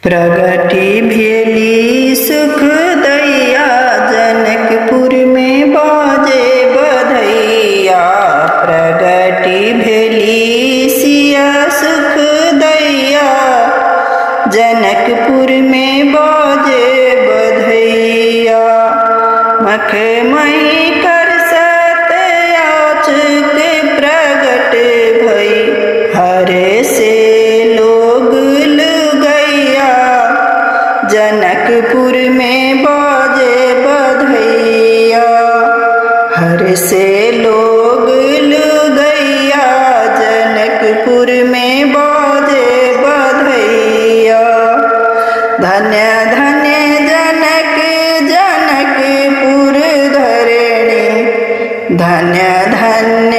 प्रगति भेली सुख दैया, जनकपुर में बाजे बधैया। प्रगति भेली सिया सुख दैया, जनकपुर में बाजे बधैया। मखमई कर सत्याचक प्रगट भई, हरे से लोग लुगैया। जनकपुर में बाजे बधैया, हर से लोग लुगैया। जनकपुर में बाजे बधैया। धन्य धन्य जनक जनकपुर धरणी, धन्य धन्य